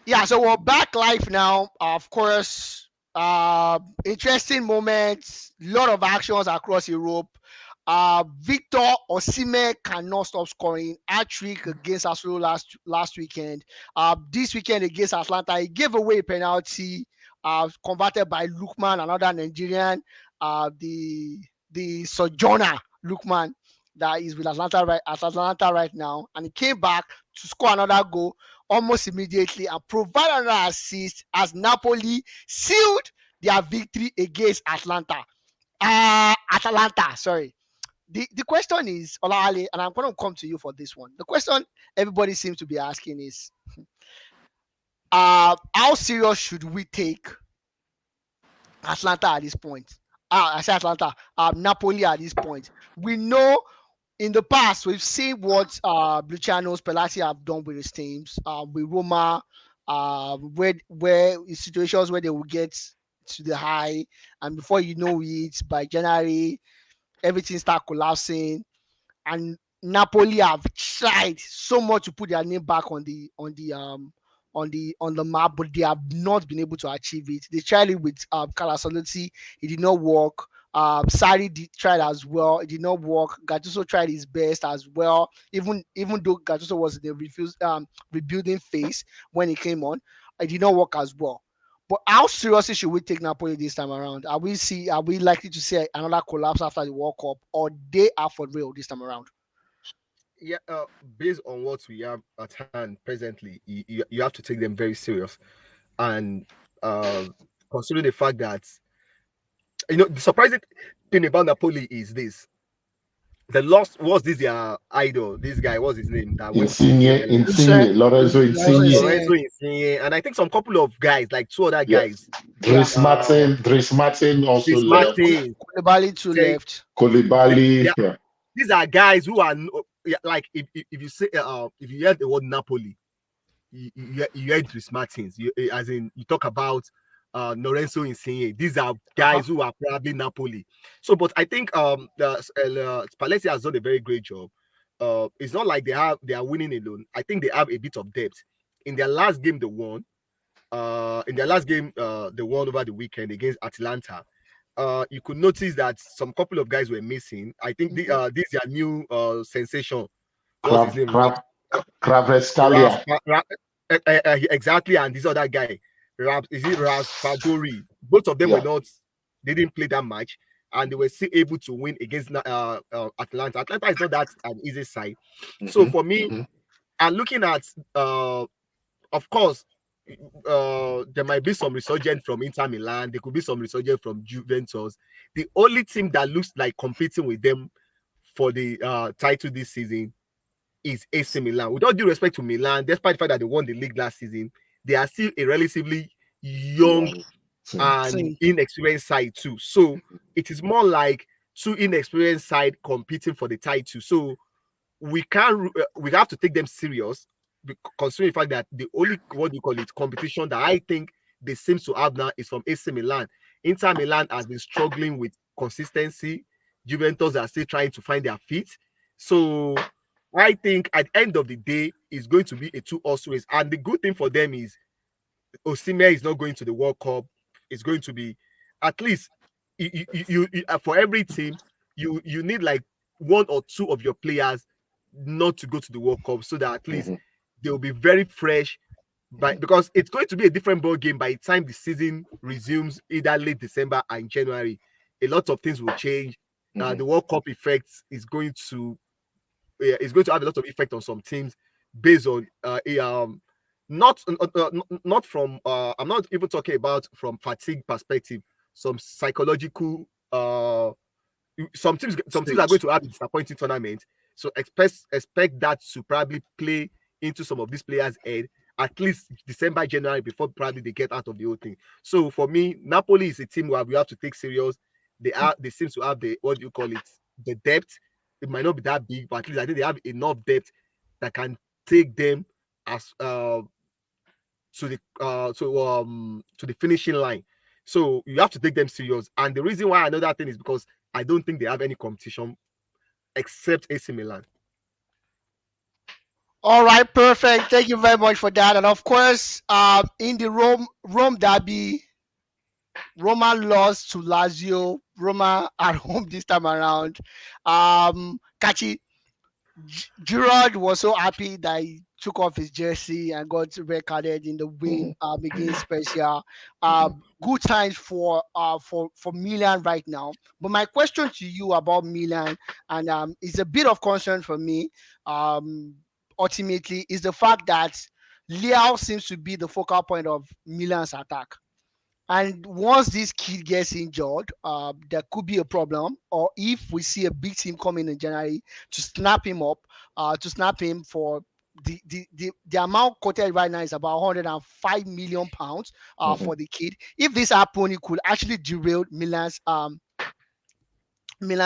Yeah, so we're back live now. Of course, interesting moments, lot of actions across Europe. Victor Osimhen cannot stop scoring. Hat-trick against Arsenal last weekend. This weekend against Atlanta, he gave away a penalty. Converted by Lookman, another Nigerian. The Sojourner Lookman that is with Atlanta right now, and he came back to score another goal almost immediately and provide another assist as Napoli sealed their victory against Atlanta. Atalanta, sorry. The question is, Olawale, and I'm going to come to you for this one. The question everybody seems to be asking is, how serious should we take Atlanta at this point? I say Atlanta, Napoli at this point. We know in the past, we've seen what Luciano Spalletti have done with his teams, with Roma, where in situations where they will get to the high, and before you know it, by January, everything start collapsing. And Napoli have tried so much to put their name back on the map, but they have not been able to achieve it. They tried it with Carlo Ancelotti, it did not work. Sarri tried as well, it did not work. Gattuso tried his best as well, even though Gattuso was in the rebuilding phase when he came on, it did not work as well. But how seriously should we take Napoli this time around? Are we likely to see another collapse after the World Cup, or they are for real this time around? Yeah, based on what we have at hand presently, you have to take them very serious. And uh, considering the fact that, the surprising thing about Napoli is this: the lost was this their idol, this guy, what's his name, that went to Insigne, MLS, Lucien, Insigne, Lorenzo Insigne, Lorenzo Insigne, and I think some couple of guys, like two other yes. guys, yeah, uh, Dries Martin also Chris left. Martin, Koulibaly too they, left. Koulibaly, they, yeah. these are guys who are yeah, like if you say if you hear the word Napoli, you hear Dries Martins, as in you talk about Lorenzo Insigne. These are Uh-huh. guys who are probably Napoli. So, but I think Spalletti has done a very great job. It's not like they are winning alone. I think they have a bit of depth. In their last game, they won. In their last game, they won over the weekend against Atlanta. You could notice that some couple of guys were missing. I think Mhm. this is their new sensation. What's his Krav, name? Krav, Ralph, Kravetscalia. exactly, and this other guy, is it Raspadori? Both of them were Yeah. not, they didn't play that much, and they were still able to win against Atlanta. Atlanta is not that an easy side. So Hmm. for me, Hmm. and looking at, of course, there might be some resurgence from Inter Milan. There could be some resurgence from Juventus. The only team that looks like competing with them for the title this season is AC Milan. With all due respect to Milan, despite the fact that they won the league last season, they are still a relatively young Young team. and Same. inexperienced side too. So it is more like two inexperienced side competing for the title. So we have to take them serious, considering the fact that the only, what do you call it, competition that I think they seem to have now is from AC Milan. Inter Milan has been struggling with consistency. Juventus are still trying to find their feet. So I think at the end of the day, it's going to be a two-horse race. And the good thing for them is Osimhen is not going to the World Cup. It's going to be, at least, for every team, you need like one or two of your players not to go to the World Cup, so that at least Hmm. they will be very fresh. But because it's going to be a different ball game by the time the season resumes, either late December and January, a lot of things will change. Hmm. The World Cup effect is going to have a lot of effect on some teams based on not not from I'm not even talking about from fatigue perspective, some psychological some teams are going Stage. to have a disappointing tournament. So expect that to probably play into some of these players' head at least December, January, before probably they get out of the whole thing. So for me, Napoli is a team where we have to take serious. They seem to have the, what do you call it, the depth. It might not be that big, but at least I think they have enough depth that can take them as to the finishing line. So you have to take them serious. And the reason why I know that thing is because I don't think they have any competition except AC Milan. All right, perfect. Thank you very much for that. And of course, in the Rome derby, Roma lost to Lazio. Roma at home this time around. Kachi, Giroud was so happy that he took off his jersey and got red carded in the win Mhm, against mhm, Spezia. mhm. Good times for Milan right now. But my question to you about Milan, and it's a bit of concern for me. Um, Ultimately, is the fact that Leao seems to be the focal point of Milan's attack. And once this kid gets injured, there could be a problem. Or if we see a big team coming in January to snap him up, to snap him for the amount quoted right now is about 105 million pounds for Mhm. the kid. If this happen, it could actually derail Milan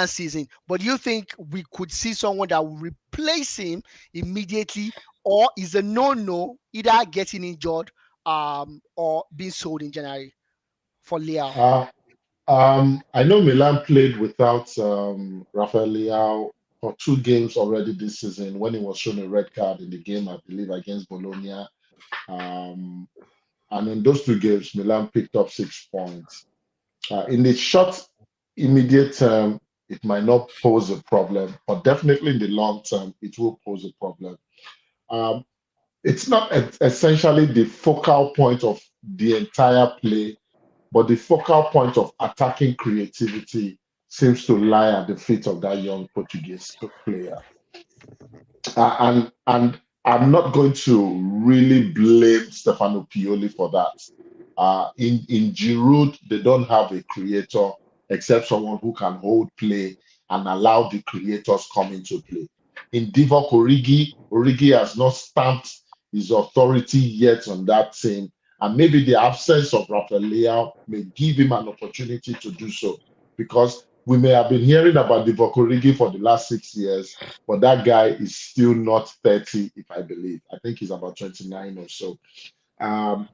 season. But do you think we could see someone that will replace him immediately, or is a no either getting injured or being sold in January for Leao? Uh, I know Milan played without Rafael Leao for 2 games already this season when he was shown a red card in the game, I believe, against Bologna. Um, and in those 2 games, Milan picked up 6 points. In the short, immediate term, it might not pose a problem, but definitely in the long term, it will pose a problem. Um, it's not essentially the focal point of the entire play, but the focal point of attacking creativity seems to lie at the feet of that young Portuguese player. And I'm not going to really blame Stefano Pioli for that. In Giroud, they don't have a creator except someone who can hold play and allow the creators come into play. In Divock Origi has not stamped his authority yet on that team, and maybe the absence of Rafael Leao may give him an opportunity to do so, because we may have been hearing about Divock Origi for the last 6 years, but that guy is still not 30, if I believe. I think he's about 29 or so. Um,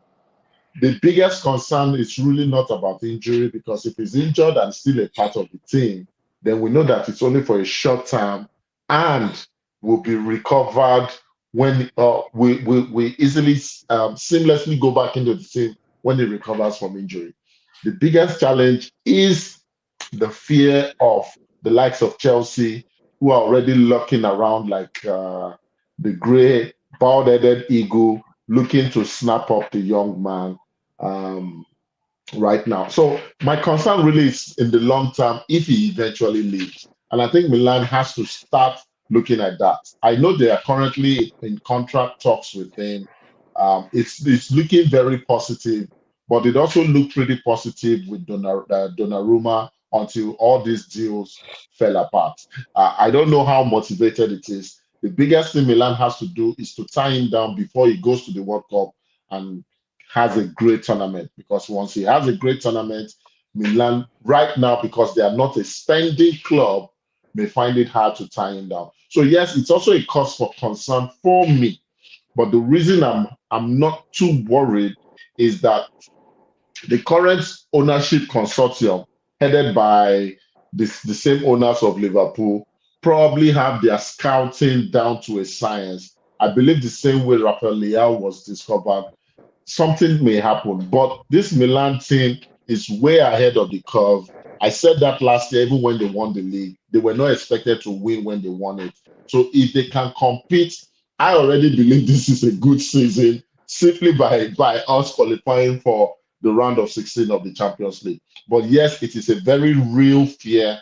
the biggest concern is really not about injury, because if he's injured and still a part of the team, then we know that it's only for a short time and will be recovered when we easily seamlessly go back into the team when he recovers from injury. The biggest challenge is the fear of the likes of Chelsea, who are already looking around like the grey, bald-headed eagle, looking to snap up the young man um, right now. So my concern really is in the long term if he eventually leaves. And I think Milan has to start looking at that. I know they are currently in contract talks with him. It's looking very positive, but it also looked pretty positive with Donnarumma until all these deals fell apart. I don't know how motivated it is. The biggest thing Milan has to do is to tie him down before he goes to the World Cup and has a great tournament, because once he has a great tournament, Milan right now, because they are not a spending club, may find it hard to tie him down. So yes, it's also a cause for concern for me. But the reason I'm not too worried is that the current ownership consortium, headed by the same owners of Liverpool, probably have their scouting down to a science. I believe the same way Rafael Leao was discovered, something may happen. But this Milan team is way ahead of the curve. I said that last year, even when they won the league, they were not expected to win when they won it. So if they can compete, I already believe this is a good season simply by us qualifying for the round of 16 of the Champions League. But yes, it is a very real fear,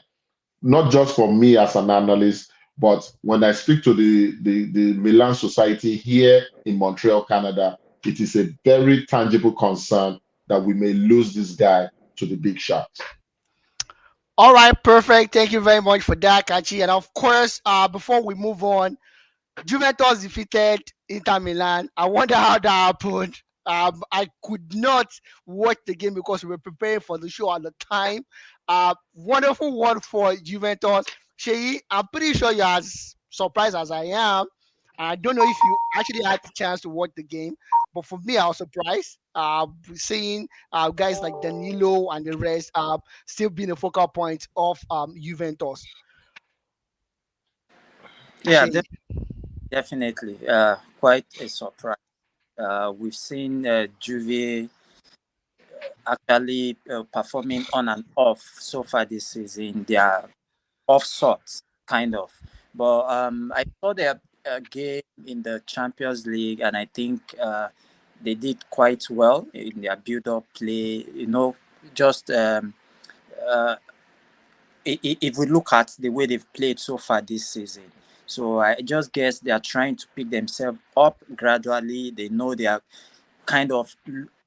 not just for me as an analyst, but when I speak to the Milan Society here in Montreal, Canada, it is a very tangible concern that we may lose this guy to the big shots. All right, perfect. Thank you very much for that, Kachi. And of course, before we move on, Juventus defeated Inter Milan. I wonder how that happened. I could not watch the game because we were preparing for the show at the time. Wonderful one for Juventus. Sheyi, I'm pretty sure you're as surprised as I am. I don't know if you actually had the chance to watch the game, but for me, I was surprised. Seeing guys like Danilo and the rest still being a focal point of Juventus. Yeah, Sheyi. Definitely. Quite a surprise. We've seen Juve actually performing on and off so far this season. They are off sorts, kind of. But I saw their game in the Champions League, and I think they did quite well in their build-up play. Just uh, if we look at the way they've played so far this season. So I just guess they are trying to pick themselves up gradually. They know they are kind of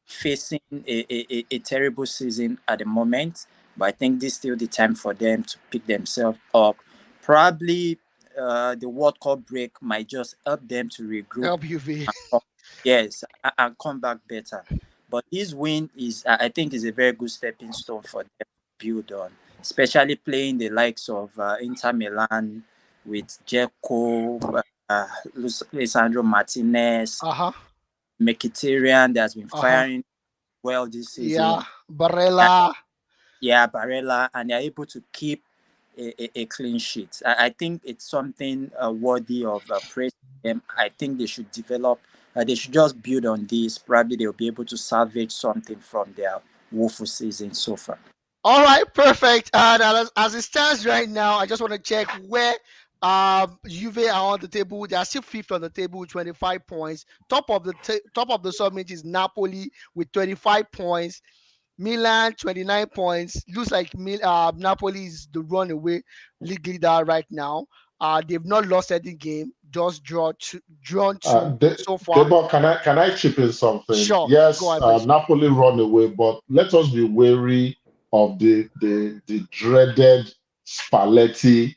facing a terrible season at the moment, but I think this is still the time for them to pick themselves up. Probably the World Cup break might just help them to regroup. LBV. Yes, and come back better. But his win is, I think, is a very good stepping stone for them to build on, especially playing the likes of Inter Milan with Dzeko, Lisandro Martinez, Uh-huh. Mkhitaryan that has been Uh-huh. firing well this Yeah. season. Barella. Yeah, Barella, and they're able to keep a clean sheet. I think it's something worthy of praise. Them. I think they should develop. They should just build on this. Probably they'll be able to salvage something from their woeful season so far. All right, perfect. And as it stands right now, I just want to check where Juve are on the table. They are still fifth on the table with 25 points. Top of the summit is Napoli with 25 points. Milan 29 points. Looks like Napoli is the runaway league leader right now. They've not lost any game, just drawn two so far. Debo, can I chip in something? Sure, go Yes, ahead, please. Napoli run away, but let us be wary of the dreaded Spalletti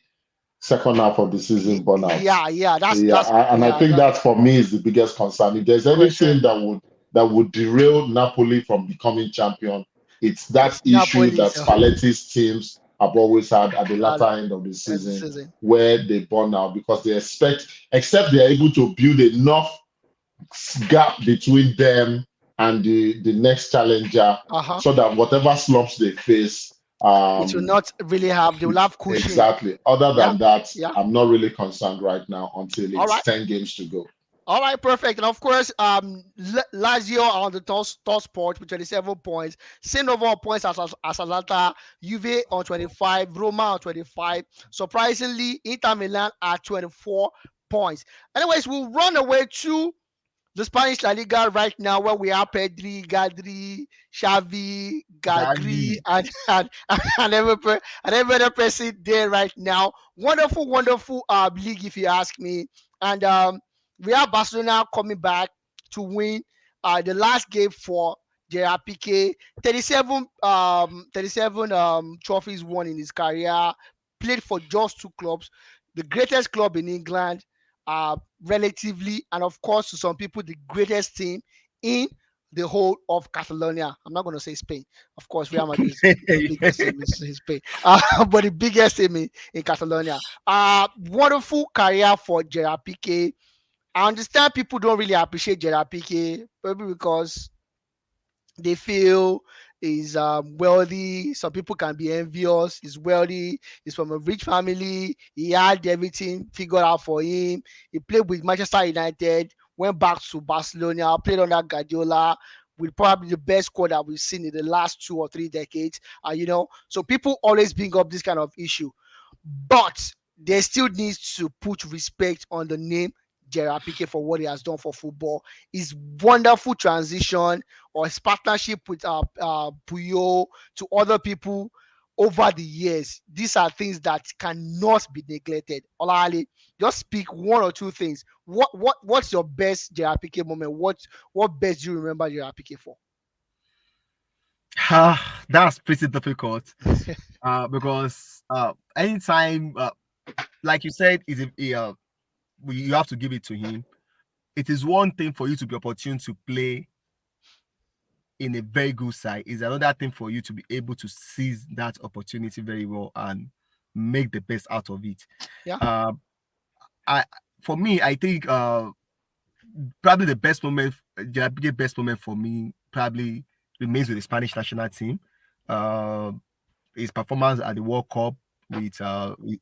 second half of the season burnout. Yeah, that's I think that for me is the biggest concern. If there's anything that would derail Napoli from becoming champion, it's that issue Napoli, that so Spalletti's teams have always had at the latter end of the that's the season, season. where they burn out because they except they're able to build enough gap between them and the next challenger, Uh-huh. so that whatever slumps they face, It will not really have. They will have cushion. exactly. Other than that, Yeah. I'm not really concerned right now until All it's right. 10 games to go. All right, perfect. And of course, Lazio are on the top spot with 27 points. Same number of points as Atalanta, Juve on 25, Roma on 25. Surprisingly, Inter Milan at 24 points. Anyways, we'll run away to the Spanish La Liga right now, where we have Pedri, Gadri, Xavi, Gagri, and every other person there right now. Wonderful league, if you ask me. And we have Barcelona coming back to win the last game for Gerard Piqué. 37 trophies won in his career. Played for just two clubs, the greatest club in England, relatively, and of course to some people the greatest team in the whole of Catalonia. I'm not going to say Spain, of course. Real Madrid is the biggest team in Spain, but the biggest team in Catalonia. Wonderful career for Gerard Piqué. I understand people don't really appreciate Gerard Piqué, probably because they feel he's wealthy. Some people can be envious. He's wealthy. He's from a rich family. He had everything figured out for him. He played with Manchester United, went back to Barcelona, played under Guardiola with probably the best squad that we've seen in the last 2 or 3 decades. So people always bring up this kind of issue, but there still needs to put respect on the name Gerard Piqué for what he has done for football. His wonderful transition or his partnership with Puyol to other people over the years. These are things that cannot be neglected. Olale, just speak one or two things. What's your best Gerard Piqué moment? What best do you remember Gerard Piqué for? That's pretty difficult because anytime, like you said, you have to give it to him. It is one thing for you to be opportune to play in a very good side. Is another thing for you to be able to seize that opportunity very well and make the best out of it. Yeah. For me, I think probably the best moment, the best moment for me probably remains with the Spanish national team. His performance at the World Cup with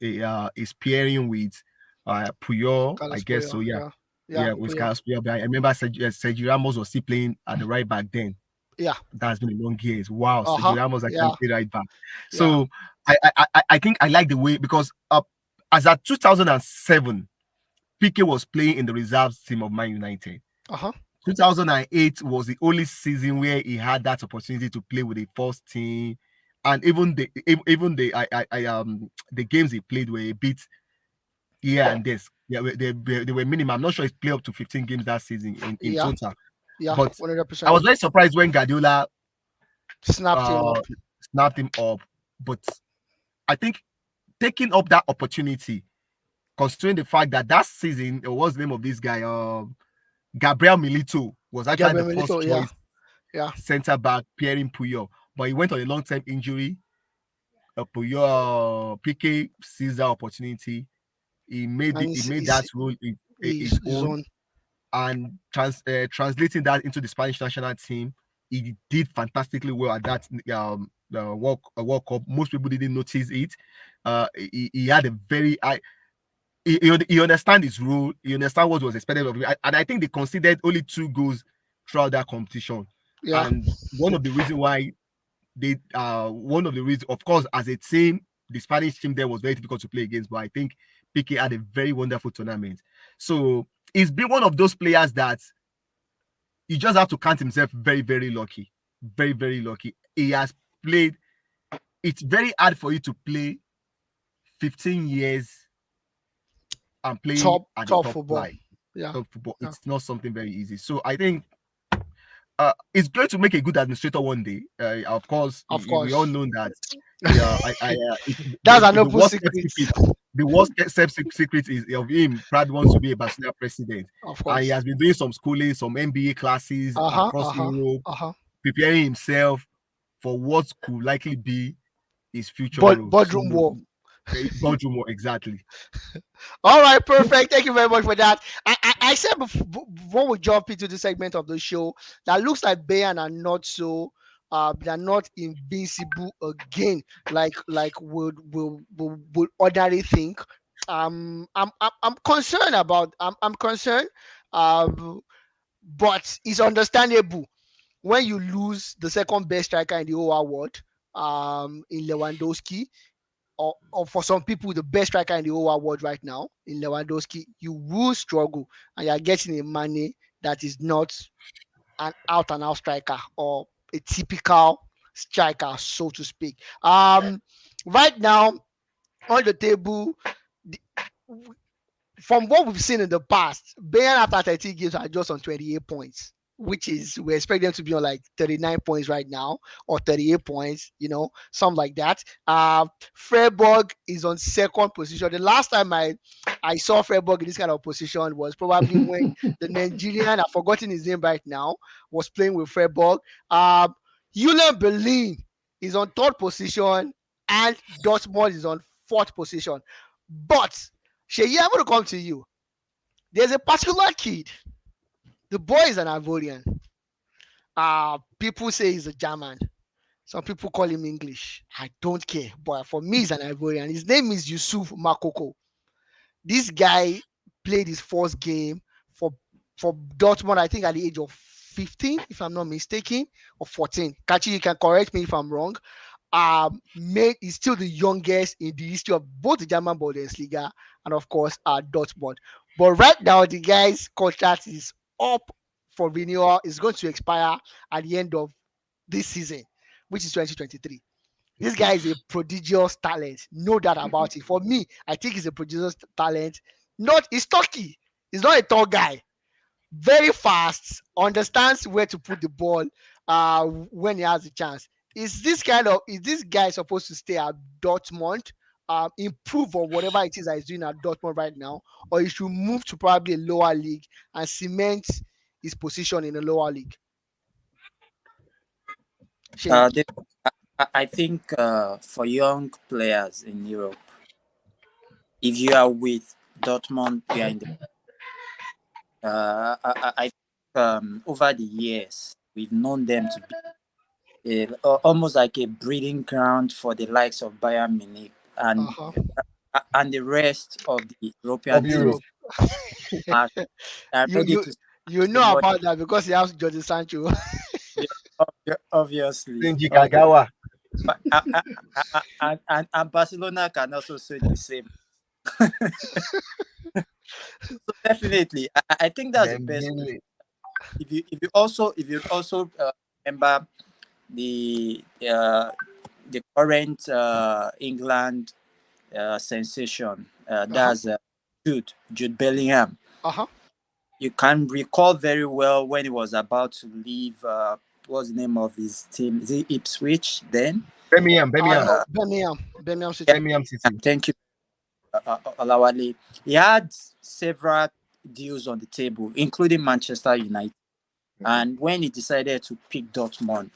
his pairing with Puyol, I Carlos guess so. Puyol, Yeah, yeah, yeah, yeah, with Puyol. Carlos Puyol. But I remember Sergio Ramos was still playing at the right back then. Yeah. That's been a long years. Wow, Sergio Uh-huh. Ramos Yeah. actually played right back. Yeah. So I think I like the way, because as at 2007, Piqué was playing in the reserves team of Man United. Uh-huh. 2008 was the only season where he had that opportunity to play with the first team, and even the games he played were a bit here and this. Yeah, they were minimum. I'm not sure he played up to 15 games that season in Yeah. total. Yeah. But I 100%. was very surprised when Guardiola Snapped him up. snapped him up. But I think taking up that opportunity, considering the fact that that season, what's the name of this guy? Gabriel Milito was actually Gabriel the first Milito, choice yeah. center back, pairing Puyol, but he went on a long-term injury. Puyol, Piqué seized that opportunity. He made that role his own, and translating that into the Spanish national team, he did fantastically well at that World Cup. Most people didn't notice it. He had a very high. He understand his role. He understand what was expected of him, and I think they conceded only 2 goals throughout that competition. Yeah. And one of the reasons why of course, as a team, the Spanish team there was very difficult to play against, but I think Piqué had a very wonderful tournament. So he's been one of those players that you just have to count himself very, very lucky. Very, very lucky. He has played. It's very hard for you to play 15 years and play top at the top football. line. Yeah. Top football. Yeah. It's not something very easy. So I think it's going to make a good administrator one day. Of course, we all know that. That's an open secret. The worst kept secret is of him. Brad wants to be a Barcelona president. Of course. And he has been doing some schooling, some MBA classes across Europe, preparing himself for what could likely be his future. Boardroom war. Boardroom war, exactly. All right, perfect. Thank you very much for that. I said before we jump into the segment of the show that looks like Bayern are not so they're not invincible again, like would ordinarily think. I'm concerned about. I'm concerned, but it's understandable when you lose the second best striker in the whole world, in Lewandowski. Or for some people, the best striker in the whole world right now in Lewandowski, you will struggle, and you're getting a money that is not an out-and-out striker or a typical striker, so to speak. Right now on the table, from what we've seen in the past, Bayern after 30 games are just on 28 points. Which is, we expect them to be on like 39 points right now, or 38 points, something like that. Freiburg is on second position. The last time I saw Freiburg in this kind of position was probably when the Nigerian, I've forgotten his name right now, was playing with Freiburg. Union Berlin is on third position, and Dortmund is on fourth position. But Sheyi, I'm going to come to you. There's a particular kid. The boy is an Ivorian. People say he's a German. Some people call him English. I don't care. But for me, he's an Ivorian. His name is Yusuf Makoko. This guy played his first game for Dortmund, I think at the age of 15, if I'm not mistaken, or 14. Kachi, you can correct me if I'm wrong. He's still the youngest in the history of both the German Bundesliga and, of course, Dortmund. But right now, the guy's contract is up for renewal. Is going to expire at the end of this season, which is 2023. This guy is a prodigious talent, no doubt about it. For me, I think he's a prodigious talent. He's stocky. He's not a tall guy. Very fast, understands where to put the ball when he has a chance. Is this guy supposed to stay at Dortmund, improve on whatever it is that he's doing at Dortmund right now, or he should move to probably a lower league and cement his position in a lower league? I think for young players in Europe, if you are with Dortmund, you are in the. I think over the years we've known them to be almost like a breeding ground for the likes of Bayern Munich, and and the rest of the European Of teams Europe. are you ready you to you spend the know money. about that because he has Jordi Sancho. Obviously. Shinji Kagawa. But, and Barcelona can also say the same. So definitely, I think that's the best. Dembele. If you also remember the current England sensation, that's Jude Bellingham. Uh-huh. You can recall very well when he was about to leave. What's the name of his team? Is it Ipswich then? Birmingham. Birmingham City. Birmingham City. Thank you, Olawale. He had several deals on the table, including Manchester United. And when he decided to pick Dortmund,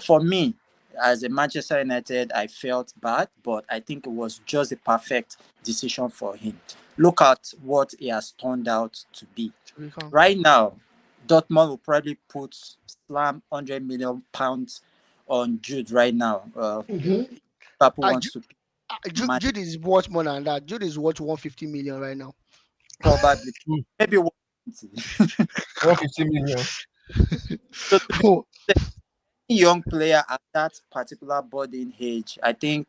for me, as a Manchester United, I felt bad, but I think it was just the perfect decision for him. Look at what he has turned out to be. Right now, Dortmund will probably slam £100 million on Jude right now. Liverpool wants to pick Jude is worth more than that. Jude is worth 150 million right now. probably maybe 120. 150 million. So to be a young player at that particular budding age, I think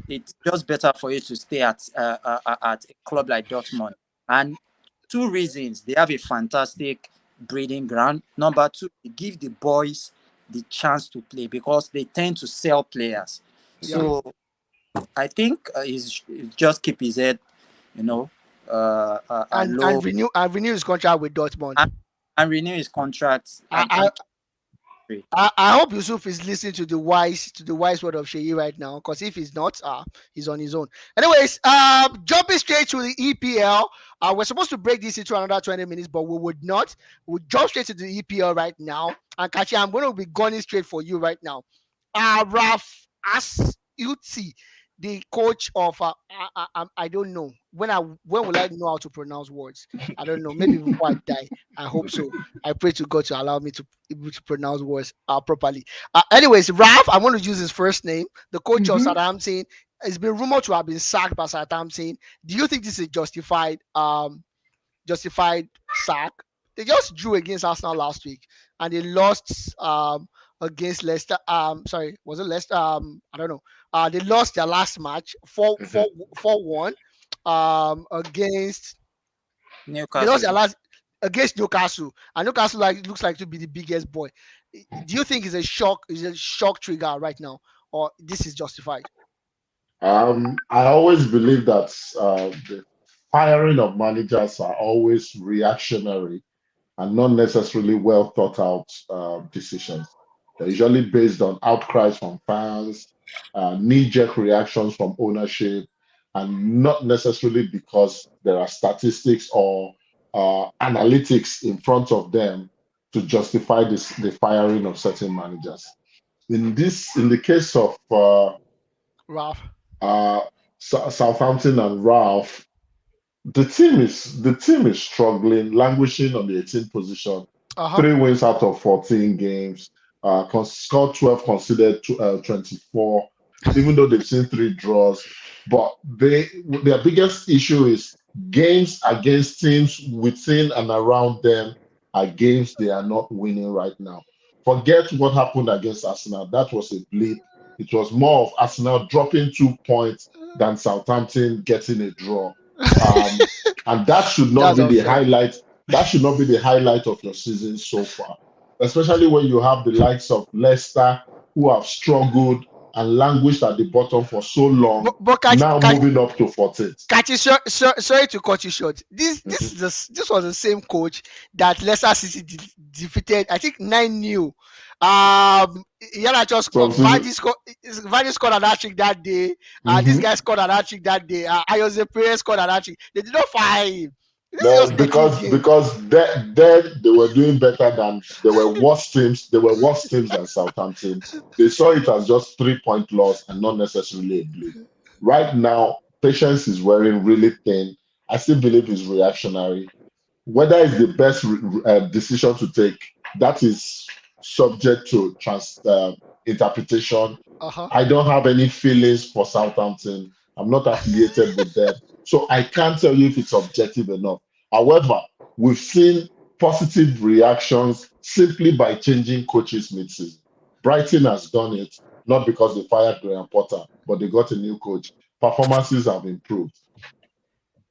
it's just better for you to stay at a club like Dortmund. And two reasons: they have a fantastic breeding ground. Number two, they give the boys the chance to play because they tend to sell players. Yeah. So I think he's just keep his head, and low renew his contract with Dortmund. and renew his contract. I hope Yusuf is listening to the wise word of Sheyi right now, because if he's not, he's on his own. Anyways, jumping straight to the EPL. We're supposed to break this into another 20 minutes, but we would not. We'll jump straight to the EPL right now. And Kachi, I'm going to be gunning straight for you right now. Ralph Asuti, the coach of I don't know when will I know how to pronounce words? I don't know. Maybe before I die. I hope so. I pray to God to allow me to able to pronounce words properly. Anyways, Ralph, I want to use his first name. The coach of Southampton has been rumored to have been sacked by Southampton. Do you think this is justified sack? They just drew against Arsenal last week and they lost against Leicester. Sorry, was it Leicester? I don't know. They lost their last match 4-1 against Newcastle. They lost their last against Newcastle, and Newcastle looks like to be the biggest boy. Do you think it's a shock trigger right now, or this is justified? I always believe that the firing of managers are always reactionary and not necessarily well thought out decisions. They're usually based on outcries from fans, knee-jerk reactions from ownership, and not necessarily because there are statistics or analytics in front of them to justify the firing of certain managers. In the case of Ralph, Southampton and Ralph, the team is struggling, languishing on the 18th position. 3 wins out of 14 games. Scored 12, conceded 24. Even though they've seen 3 draws, but their biggest issue is games against teams within and around them are games they are not winning right now. Forget what happened against Arsenal. That was a blip. It was more of Arsenal dropping 2 points than Southampton getting a draw. And that should not be the highlight. That should not be the highlight of your season so far, especially when you have the likes of Leicester, who have struggled and languished at the bottom for so long, moving up to 14th. Kachi, sorry to cut you short. This was the same coach that Leicester City defeated, I think 9-0. Yana just scored. Vardy scored an hat-trick that day. This guy scored an hat-trick that day. Ayoze Perez scored an hat-trick. They did not fire him. No, because then they were doing better than they were worse teams. They were worse teams than Southampton. They saw it as just 3-point loss and not necessarily a blip. Right now, patience is wearing really thin. I still believe it's reactionary. Whether it's the best decision to take, that is subject to interpretation. I don't have any feelings for Southampton. I'm not affiliated with them. So I can't tell you if it's objective enough. However, we've seen positive reactions simply by changing coaches mid-season. Brighton has done it, not because they fired Graham Potter, but they got a new coach. Performances have improved,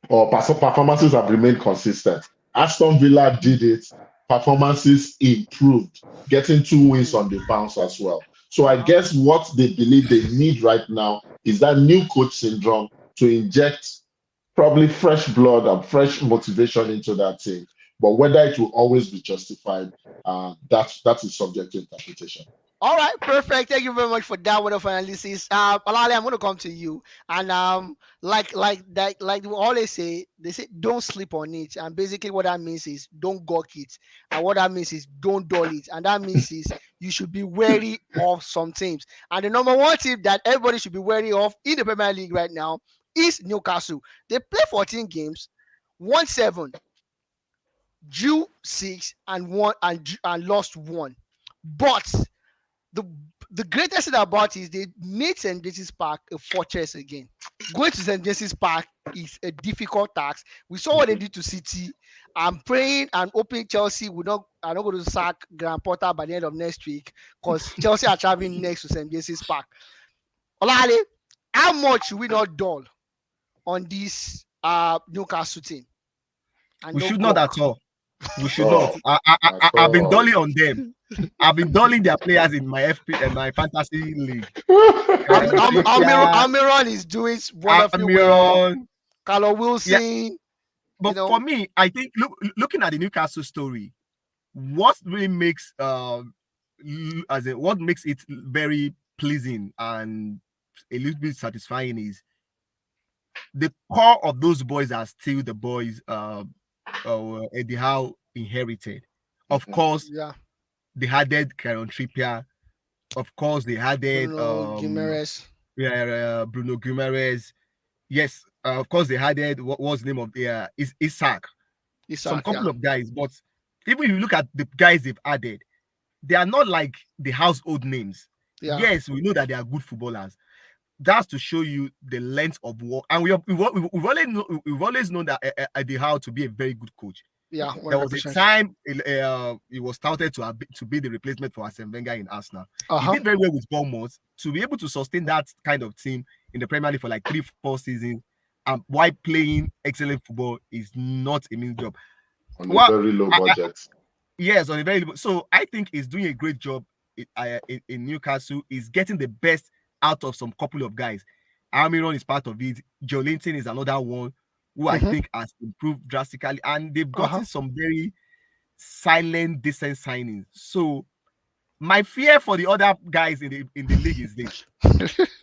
or performances have remained consistent. Aston Villa did it. Performances improved, getting 2 wins on the bounce as well. So I guess what they believe they need right now is that new coach syndrome to inject probably fresh blood and fresh motivation into that team. But whether it will always be justified, that is subject to interpretation. All right, perfect. Thank you very much for that word of analysis. Alali, I'm gonna come to you, and like we always say, they say don't sleep on it, and basically what that means is don't gawk it, and what that means is don't dull it, and that means is you should be wary of some teams, and the number one team that everybody should be wary of in the Premier League right now is Newcastle. They play 14 games, won 7, drew 6, and lost 1, but the the greatest thing about it is they made St. James's Park a fortress again. Going to St. James's Park is a difficult task. We saw what they did to City. I'm praying and hoping Chelsea are not going to sack Graham Potter by the end of next week, because Chelsea are traveling next to St. James's Park. Olale, how much should we not dull on this Newcastle team? And We don't should not gawk. at all. We should Oh, not. I've been dulling on them. I've been dulling their players in my FP and my fantasy league. Almiron is doing wonderfully well. Almiron. Carlo Wilson. But for me, I think looking at the Newcastle story, what really makes what makes it very pleasing and a little bit satisfying is the core of those boys are still the boys Eddie Howe inherited. Of course, Yeah. they added Kieran Trippier. Of course, they added Bruno Guimaraes. Bruno Guimaraes. Yes, of course, they added what was the name of the Isak. Some couple of guys, but even if you look at the guys they've added, they are not like the household names. Yeah. Yes, we know that they are good footballers. That's to show you the length of work, and we've always known that Eddie Howe to be a very good coach. Yeah, 100%. There was a time he was touted to be the replacement for Arsene Wenger in Arsenal. He did very well with Bournemouth. To be able to sustain that kind of team in the Premier League for like 3-4 seasons, while playing excellent football is not a mean job. On a very low budget. Yes, on a very low. So I think he's doing a great job in Newcastle. He's getting the best out of some couple of guys. Almiron is part of it. Joelinton is another one who I think has improved drastically, and they've gotten some very silent, decent signings. So my fear for the other guys in the league is this: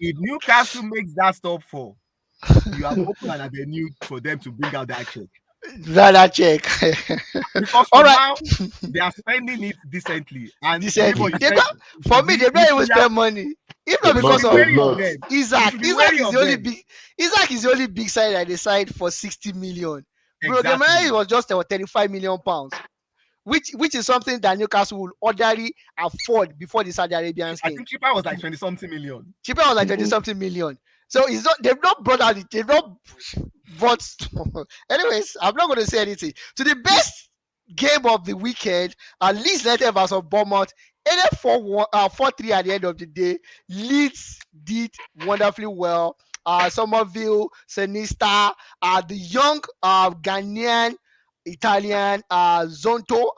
if Newcastle makes that stop for, you have opened an avenue for them to bring out that check. That check. Because for now, they are spending it decently. And decently. For me, they don't even spend money. If not because of Isaac. Isaac is the only big side that they signed for 60 million. Bro, the money was just 35 million pounds. Which is something that Newcastle will ordinarily afford before the Saudi Arabians came. I think Chipper was like 20-something million. Chipper was like 20-something million. So it's not, they've not brought out it, they've not bought. Anyways, I'm not going to say anything. So the best game of the weekend, Leeds United versus Bournemouth, ended 4-3 at the end of the day. Leeds did wonderfully well. Somerville, Sinista, the young Ghanaian Italian Sonto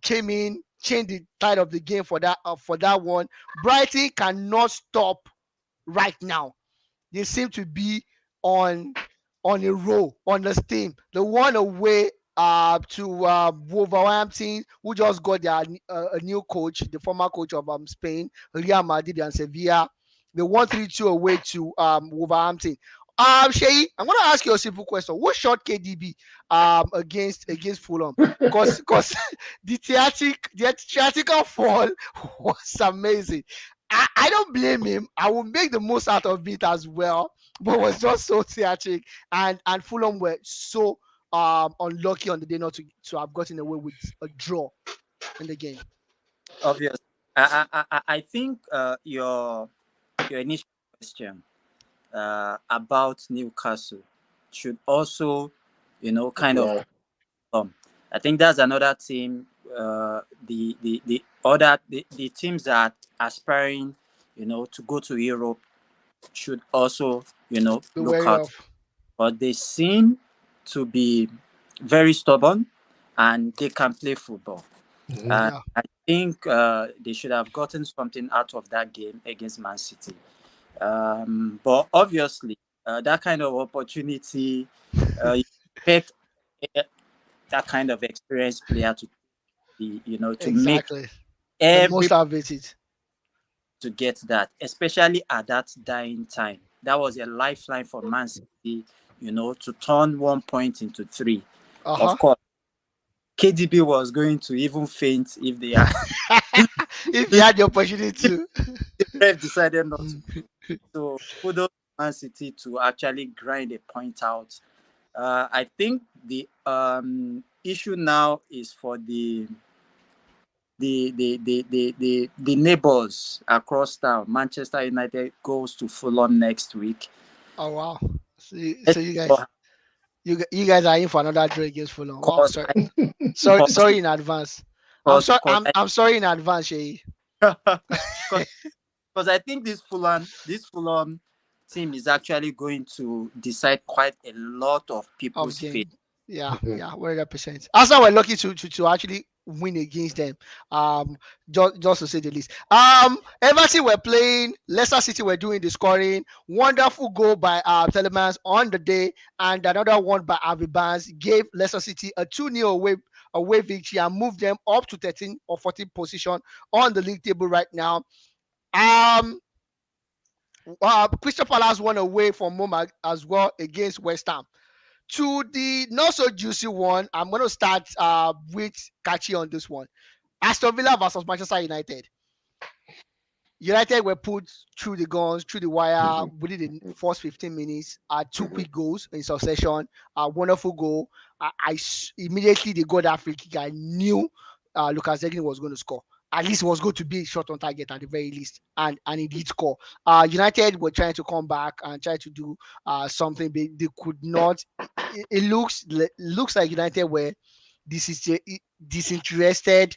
came in, changed the tide of the game for that one. Brighton cannot stop right now. They seem to be on a roll, on the steam. The one away to Wolverhampton, who just got their a new coach, the former coach of Spain, Real Madrid and Sevilla. They won 3-2 away to Wolverhampton. Sheyi, I'm going to ask you a simple question. What shot KDB against Fulham? Because the theatrical fall was amazing. I don't blame him. I will make the most out of it as well. But it was just so theatric, and Fulham were so unlucky on the day not to have gotten away with a draw in the game. Obviously, I think your initial question about Newcastle should also, kind of Apply. come. I think that's another team. The teams that are aspiring, to go to Europe should also, Be look wary out. of. But they seem to be very stubborn, and they can play football. Mhm. Yeah. I think they should have gotten something out of that game against Man City. But obviously, that kind of opportunity, you expect eh, that kind of experienced player to be, to make Exactly. The every most of it. to get that, especially at that dying time. That was a lifeline for Man City, to turn 1 point into three. Uh-huh. Of course, KDB was going to even faint if they are If you had the opportunity to. the ref decided not to play. So kudos to Man City to actually grind a point out. I think the issue now is for the neighbors across town. Manchester United goes to Fulham next week. Oh wow. So Let's you see guys what you guys are in for another draw against Fulham. Wow, cause sorry. I Sorry cause, sorry in advance. I'm cause, sorry cause I'm sorry in advance, Shay. because I think this Fulham team is actually going to decide quite a lot of Of people's fate. game. Yeah, Mhm. yeah, 100%. Arsenal were lucky to actually win against them. Just to say the least. Everton were playing. Leicester City were doing the scoring. Wonderful goal by Telemans on the day, and another one by Avi Barnes gave Leicester City a 2-0 away victory and moved them up to 13 or 14 position on the league table right now. Um, Crystal Palace won away from home as well against West Ham. To the not so juicy one, I'm going to start with Kachi on this one. Aston Villa versus Manchester United. United were put through the guns, through the wire within the first 15 minutes. Two quick goals in succession. Wonderful goal. Immediately they got that free kick. I knew Lucas Digne was going to score. At least it was going to be shot on target at the very least, and he did score. United were trying to come back and try to do something, but they could not. It looks like United were disinterested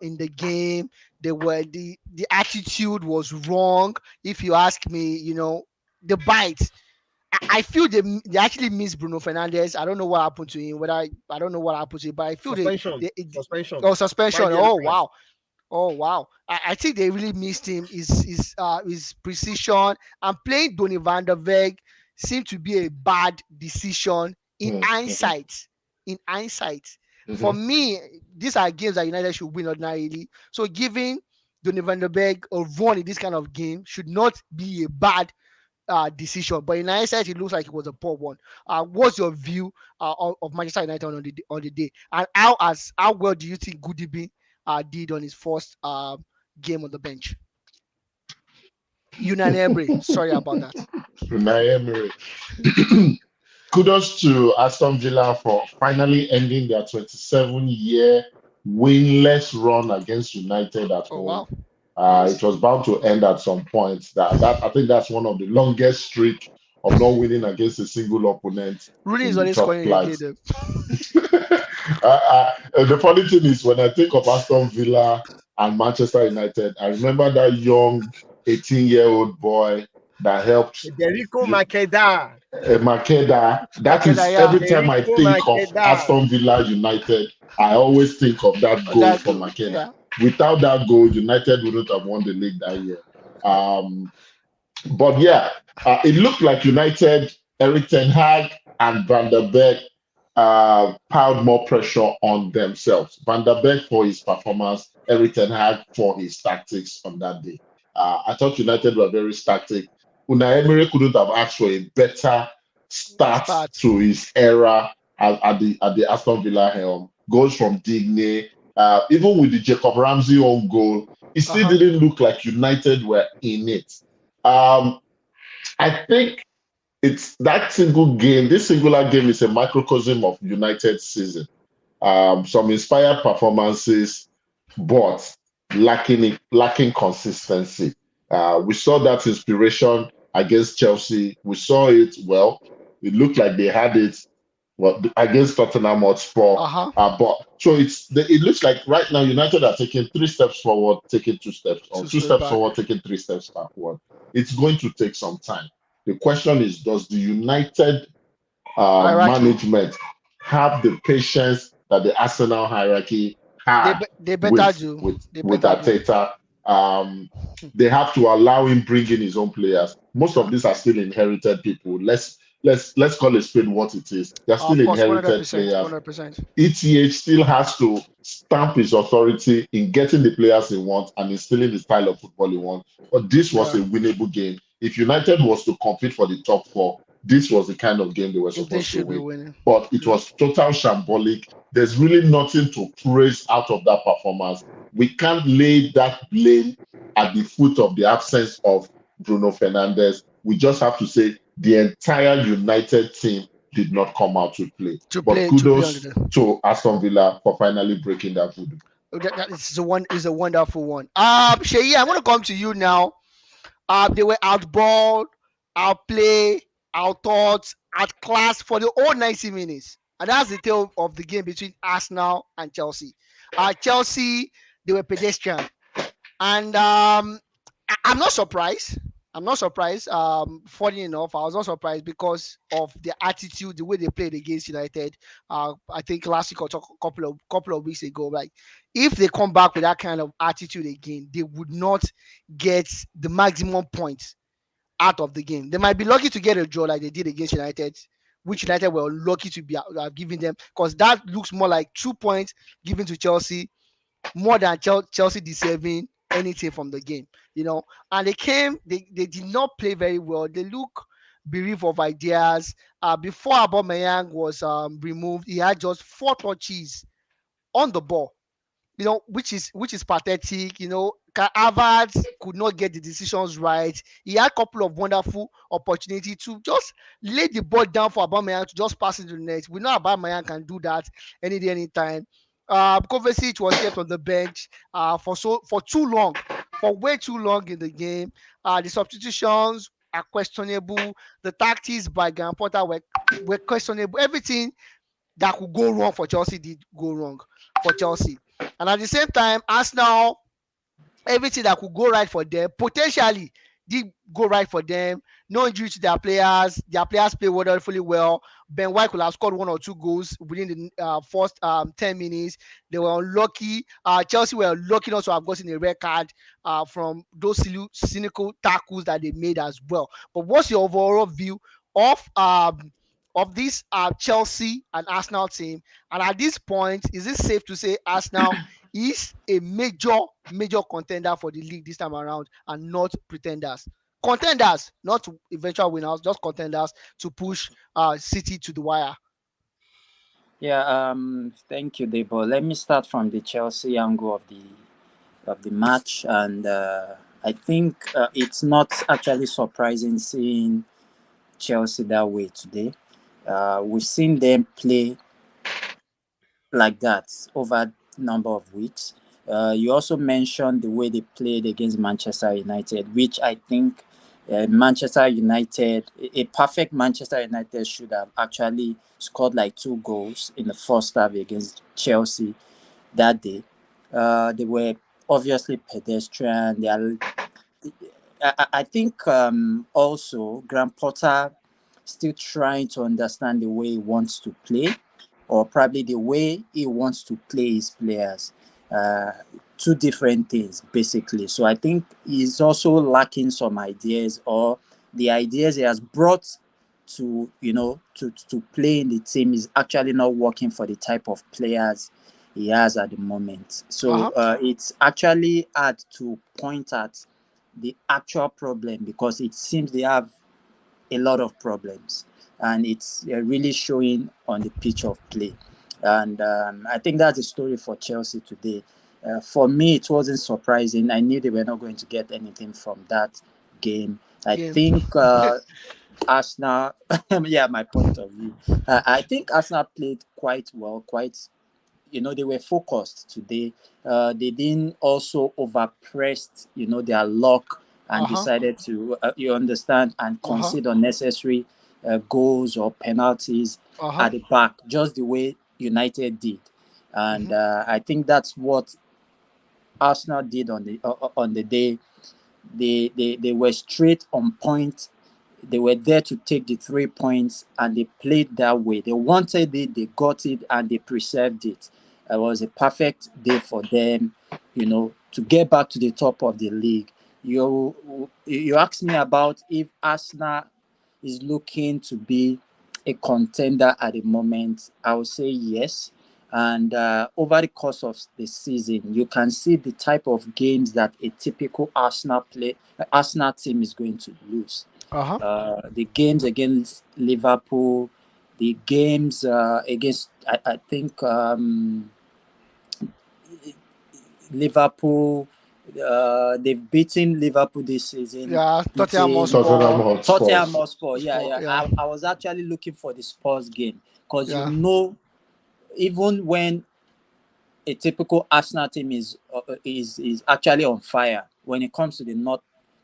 in the game. They were the attitude was wrong. If you ask me, the bite. I feel they actually miss Bruno Fernandes. I don't know what happened to him. I don't know what happened to him, but I feel Suspension. they Suspension. oh, suspension. 5 yellow Oh cards. wow. Oh wow. I think they really missed him. His precision and playing Donny van der Weg seemed to be a bad decision in Mhm. hindsight. In hindsight. For Mhm. me, these are games that United should win ordinarily. So giving Donny van der Weg a run in this kind of game should not be a bad decision. But in hindsight, it looks like it was a poor one. What's your view of Manchester United on the day, and how well do you think Goodby did on his first game on the bench? Unai Emery, sorry about that. Unai Emery. Kudos to Aston Villa for finally ending their 27-year winless run against United at Oh home. wow, It was bound to end at some point. That I think that's one of the longest streak of not winning against a single opponent Rooney in is the always top scoring flight. again. The funny thing is, when I think of Aston Villa and Manchester United, I remember that young 18-year-old boy that helped Federico Makeda. Makeda. That Makeda, is yeah, every time I Federico think of Makeda. Aston Villa United, I always think of that goal that for goal, Makeda. yeah. Without that goal, United wouldn't have won the league that year. But yeah, it looked like United, Eric Ten Hag and Van der Beek piled more pressure on themselves. Van der Beek for his performance, Eric Ten Hag for his tactics on that day. I thought United were very static. Unai Emery couldn't have asked for a better start Start. to his era at the Aston Villa helm. Goals from Digne, even with the Jacob Ramsey own goal, it still didn't look like United were in it. I think it's that single game. This singular game is a microcosm of United's season. Some inspired performances, but lacking consistency. We saw that inspiration against Chelsea. We saw it well. It looked like they had it well against Tottenham Hotspur. Uh-huh. But so it looks like right now United are taking 3 steps forward, taking 2 steps, or Two two straight steps back. forward, taking 3 steps backward. It's going to take some time. The question is, does the United Hierarchy. management have the patience that the Arsenal hierarchy had They better with do. with They with better do. Arteta? They have to allow him bring in his own players. Most of Yeah. these are still inherited people. Let's call a spade what it is. They're still Of course, inherited 100%. players. 100%. ETH still has to stamp his authority in getting the players he wants and instilling the style of football he wants. But this was Yeah. a winnable game. If United was to compete for the top four, this was the kind of game they were They supposed to should be win. winning. But it Yeah. was total shambolic. There's really nothing to praise out of that performance. We can't lay that blame at the foot of the absence of Bruno Fernandes. We just have to say the entire United team did not come out to play. But To play on kudos the to Aston Villa for finally breaking that voodoo. that is a wonderful one. Sheyi, I want to come to you now. They were outballed, outplayed, outthought, outclassed for the whole 90 minutes. And that's the tale of the game between Arsenal and Chelsea. Chelsea, they were pedestrian. And I'm not surprised. I'm not surprised. Funny enough, I was not surprised because of the attitude, the way they played against United. I think last week or couple of weeks ago, like if they come back with that kind of attitude again, they would not get the maximum points out of the game. They might be lucky to get a draw like they did against United, which United were lucky to be giving them, because that looks more like 2 points given to Chelsea more than Chelsea deserving anything from the game, And they did not play very well. They look bereft of ideas. Before Aubameyang was removed, he had just 4 touches on the ball, which is pathetic. Havertz could not get the decisions right. He had a couple of wonderful opportunities to just lay the ball down for Aubameyang to just pass into the net. We know Aubameyang can do that any day, anytime. Kovacic was kept on the bench for too long, for way too long in the game. The substitutions are questionable. The tactics by Graham Potter were questionable. Everything that could go wrong for Chelsea did go wrong for Chelsea. And at the same time, Arsenal, everything that could go right for them potentially did go right for them. No injury to their players. Their players play wonderfully well. Ben White could have scored 1 or 2 goals within the first 10 minutes. They were unlucky. Chelsea were lucky not to have gotten a red card from those cynical tackles that they made as well. But what's your overall view of this Chelsea and Arsenal team? And at this point, is it safe to say Arsenal is a major contender for the league this time around and not pretenders? Contenders, not eventual winners, just contenders to push City to the wire. Yeah, thank you, Debo. Let me start from the Chelsea angle of the match, and I think it's not actually surprising seeing Chelsea that way today. We've seen them play like that over a number of weeks. You also mentioned the way they played against Manchester United, which I think Manchester United, a perfect Manchester United should have actually scored like 2 goals in the first half against Chelsea that day. They were obviously pedestrian. I think also Graham Potter still trying to understand the way he wants to play, or probably the way he wants to play his players. Two different things, basically. So I think he's also lacking some ideas, or the ideas he has brought to play in the team is actually not working for the type of players he has at the moment. So it's actually hard to point at the actual problem, because it seems they have a lot of problems, and it's really showing on the pitch of play. And I think that's the story for Chelsea today. For me, it wasn't surprising. I knew they were not going to get anything from that game. I think Arsenal, yeah, my point of view. I think Arsenal played quite well, they were focused today. They didn't also overpressed, their luck and decided to, you understand, and Uh-huh. concede unnecessary goals or penalties Uh-huh. at the back, just the way United did. And Mhm. I think that's what Arsenal did on the day. They were straight on point. They were there to take the 3 points, and they played that way. They wanted it, they got it, and they preserved it. It was a perfect day for them, to get back to the top of the league. You asked me about if Arsenal is looking to be a contender at the moment. I would say yes. And over the course of the season, you can see the type of games that a typical Arsenal team is going to lose. Uh-huh. The games against Liverpool, the games against, I think, Liverpool. They've beaten Liverpool this season. Yeah, Tottenham Beaten Tottenham Hotspur. Tottenham Hotspurs. Hotspur. Yeah, Hotspur. yeah. Yeah. I was actually looking for the Spurs game because Yeah. even when a typical Arsenal team is actually on fire, when it comes to the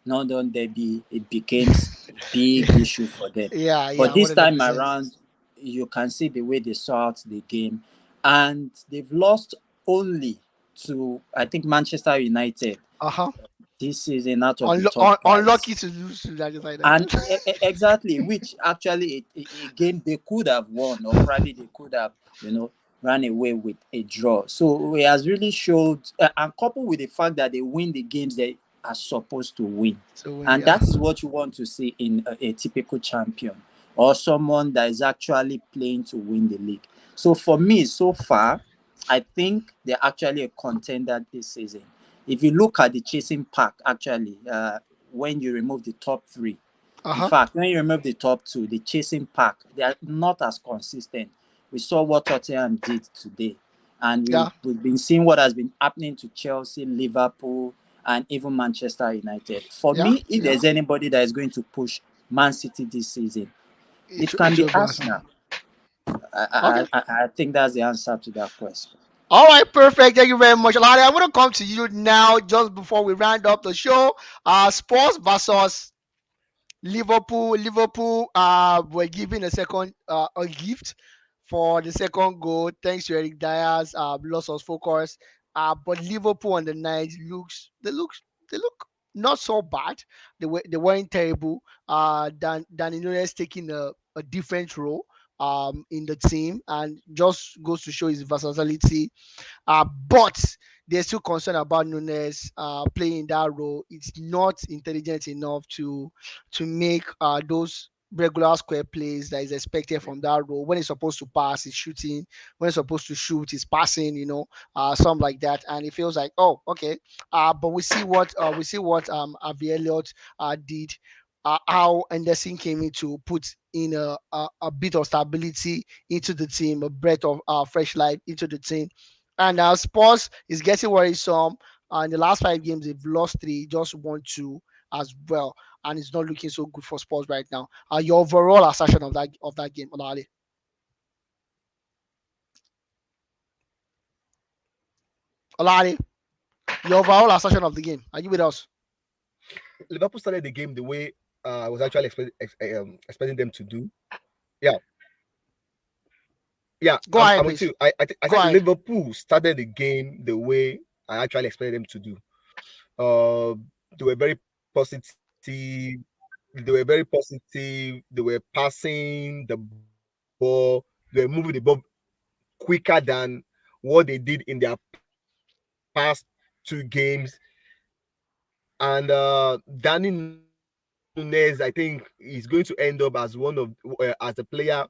London derby, it becomes a big issue for them. Yeah, But yeah, this time 100%. around, you can see the way they saw out the game, and they've lost only to, I think, Manchester United Uh-huh. this season out of the top guys. Unlucky to lose to Manchester And United. exactly, which actually a game they could have won, or probably they could have, ran away with a draw. So it has really showed, and coupled with the fact that they win the games they are supposed to win. So And yeah. that is what you want to see in a typical champion, or someone that is actually playing to win the league. So for me, so far, I think they're actually a contender this season. If you look at the chasing pack, actually, when you remove the top three, in Uh-huh. fact, when you remove the top two, the chasing pack, they are not as consistent. We saw what Tottenham did today. And Yeah. we've been seeing what has been happening to Chelsea, Liverpool, and even Manchester United. For Yeah. me, if Yeah. there's anybody that is going to push Man City this season, it It can be should be Arsenal. Arsenal. Okay. I think that's the answer to that question. All right, perfect. Thank you very much, Alani. I'm gonna come to you now, just before we round up the show. Spurs versus Liverpool. Liverpool were given a gift for the second goal, thanks to Eric Dyer's loss of focus. But Liverpool on the night they look not so bad. They weren't terrible. Danny Nunes taking a different role in the team, and just goes to show his versatility. But they're still concerned about Nunes playing that role. It's not intelligent enough to make those regular square plays that is expected from that role. When it's supposed to pass, it's shooting. When it's supposed to shoot, it's passing. Something like that. And it feels like, oh, okay. But we see what Avi Elliott did. How Anderson came in to put in a bit of stability into the team, a breath of fresh life into the team. And Spurs is getting worrisome. In the last 5 games, they've lost 3, just won 2 as well, and it's not looking so good for Spurs right now. Your overall assertion of that game, Olale. Olale, your overall assertion of the game. Are you with us? Liverpool started the game the way I was actually expecting them to do. Yeah, yeah, Go I'm, ahead, I'm with please. you. I Go said ahead. Liverpool started the game the way I actually expected them to do. Uh, they were very positive. They were very positive. They were passing the ball. They were moving the ball quicker than what they did in their past 2 games. And Danny Nunes, I think, is going to end up as one of as a player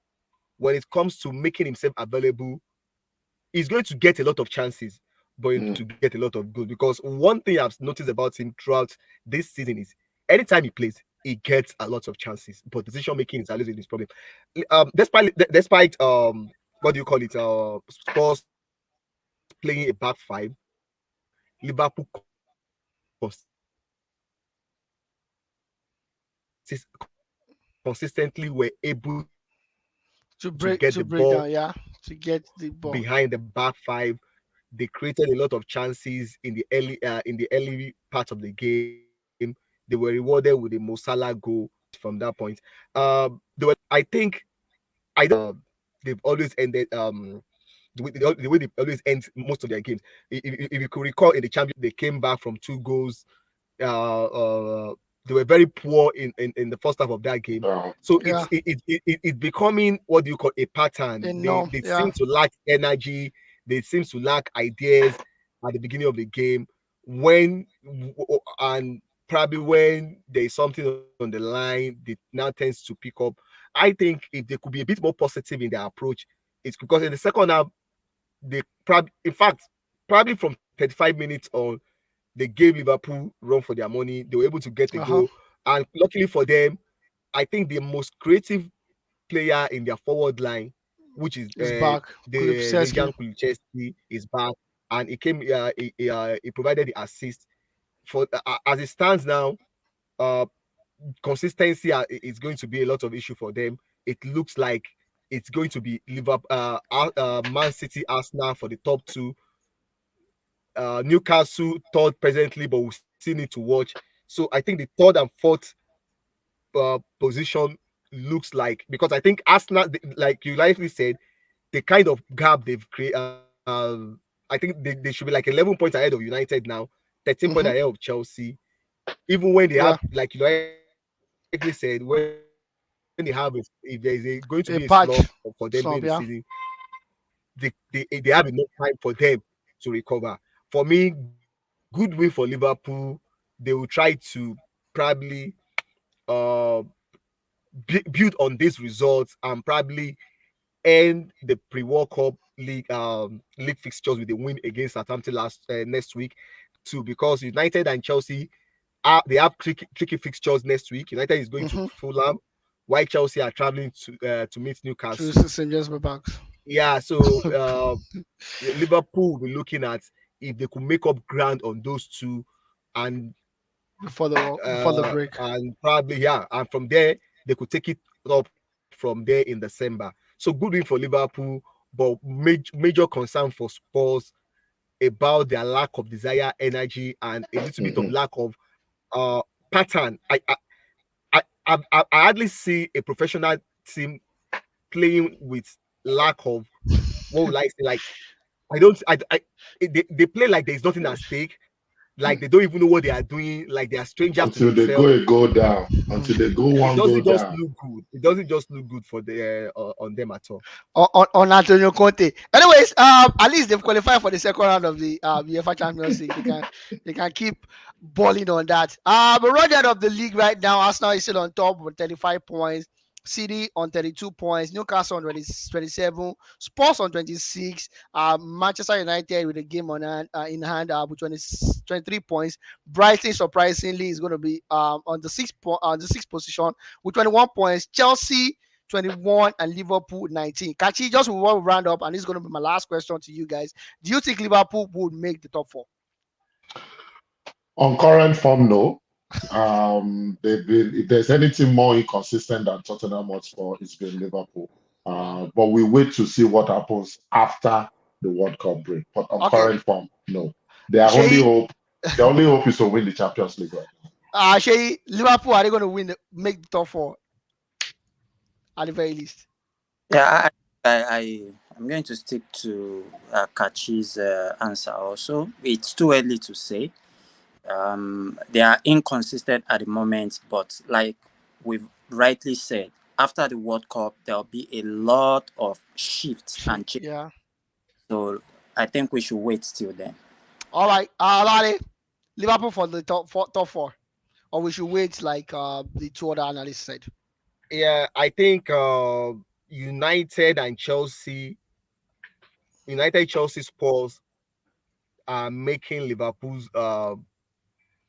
when it comes to making himself available. He's going to get a lot of chances, but he's going to get a lot of goals. Because one thing I've noticed about him throughout this season is anytime he plays, he gets a lot of chances, but decision making is always his problem. Despite what do you call it? Spurs playing a back five, Liverpool consistently were able To to break get to the break ball down, yeah, to get the ball. behind the back five. They created a lot of chances in the early part of the game. They they were rewarded with a Mo Salah goal from that point. They were, I think, they've always ended the way they always end most of their games. If you could recall in the champion, they came back from 2 goals. They were very poor in the first half of that game. So Yeah. it's becoming, what do you call, a pattern. They Yeah. seem to lack energy. They seem to lack ideas at the beginning of the game. And probably when there's something on the line, they now tends to pick up. I think if they could be a bit more positive in their approach, it's because in the second half, they probably, in fact, probably from 35 minutes on, they gave Liverpool run for their money. They were able to get a Uh-huh. goal. And luckily for them, I think the most creative player in their forward line, which is It's back. the Kulusevski. Dejan Kulusevski, is back. And he provided the assist. For as it stands now, uh, consistency is going to be a lot of issue for them. It looks like it's going to be Liverpool, Man City, Arsenal for the top two. Newcastle third presently, but we still need to watch. So I think the third and fourth position looks like, because I think Arsenal, like you likely said, the kind of gap they've created. I think they should be like 11 points ahead of United now, 13 points Mm-hmm. ahead of Chelsea. Even when they Yeah. have, like you likely said, when they have, if there is going to be a A slump patch. for them during the Slump, season, yeah. they have enough time for them to recover. For me, good win for Liverpool. They will try to probably uh build on these results and probably end the pre-World Cup league fixtures with a win against Southampton next week too, because United and Chelsea they have tricky fixtures next week. United is going to Mm-hmm. Fulham, while Chelsea are traveling to meet Through Newcastle. St. James Park. Yeah, so Liverpool will be looking at if they could make up ground on those two, and Before the break. and probably, yeah, and from there they could take it up from there in December. So good win for Liverpool, but major concern for Spurs about their lack of desire, energy, and a little bit of Mhm. lack of uh pattern. I hardly see a professional team playing with lack of, what would I say, like, I don't I they play like there's nothing at stake, like they don't even know what they are doing, like they are strangers to Until they go themselves. a go down, until they go It one go doesn't just down. look good. It doesn't just look good for the on them at all. On Antonio Conte. Anyways, at least they've qualified for the second round of the UEFA Champions League. They can keep balling on that. But right out of the league right now, Arsenal is still on top with 35 points. City on 32 points, Newcastle on 27, Spurs on 26, Manchester United with a game in hand with 23 points. Brighton surprisingly is going to be on the sixth position with 21 points. Chelsea 21 and Liverpool 19. Kachi, just we want to round up, and this is going to be my last question to you guys. Do you think Liverpool would make the top four? On current form, no. They've been, if there's anything more inconsistent than Tottenham Hotspur, it's been Liverpool. But we wait to see what happens after the World Cup break. But on Okay. current form, no. Their only hope is to win the Champions League. Right? Shay, Liverpool, are they going to make the top four at the very least? Yeah, I'm going to stick to Kachi's answer also. It's too early to say. They are inconsistent at the moment, but like we've rightly said, after the World Cup, there'll be a lot of shifts and changes. Yeah. So I think we should wait till then. All right. Lale, Liverpool for the top four. Or we should wait like the two other analysts said. Yeah, I think United, Chelsea, Spurs are making Liverpool's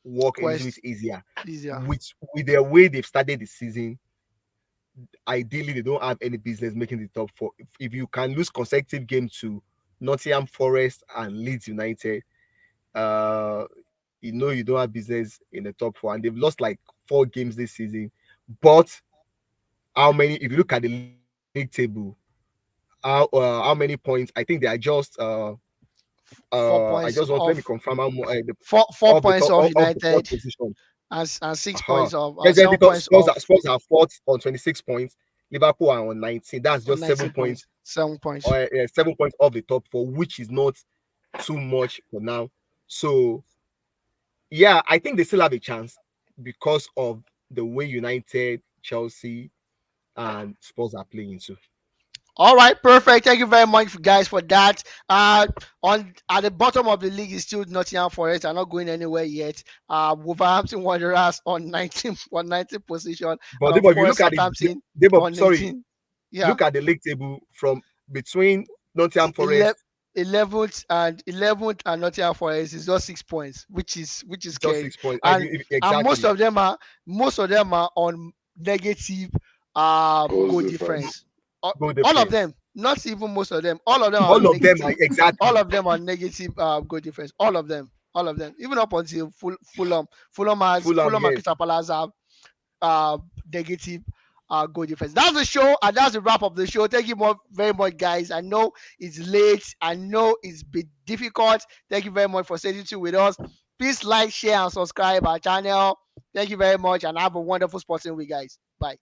work a little bit easier. With their way they've started the season. Ideally, they don't have any business making the top four. If you can lose consecutive games to Nottingham Forest and Leeds United, you don't have business in the top four. And they've lost like 4 games this season. But how many? If you look at the league table, how many points? I think they are just 4 points. I just want let me confirm how much. 4 points off United. and 6 Uh-huh. points of Yes, then 7 because points of Spurs are fourth on 26 points. Liverpool are on 19. That's on just 19 7 points. points 7 points. or 7 points off the top four, which is not too much for now. So yeah, I think they still have a chance because of the way United, Chelsea, and Spurs are playing too. All right, perfect. Thank you very much, guys, for that. On at the bottom of the league is still Nottingham Forest. Are not going anywhere yet. Wolverhampton Wanderers on 19th position, and But of if you course look at it, Southampton Debo, on sorry, 18. Yeah, look at the league table from between Nottingham ele- Forest, 11th and Nottingham Forest is just 6 points, which is just scary. 6 points. And most Exactly. of them are on negative goal difference. All Goal all of difference. them, not even most of them. All of them are All on of them are negative. All exactly of them are negative goal difference. All of them. All of them. Even up until Fulham. Fulham. Fulham and Yes. Crystal Palace have negative goal difference. That's the show, and that's the wrap of the show. Thank you very much, guys. I know it's late. I know it's been difficult. Thank you very much for sitting tuned with us. Please like, share, and subscribe our channel. Thank you very much, and have a wonderful sporting week, guys. Bye.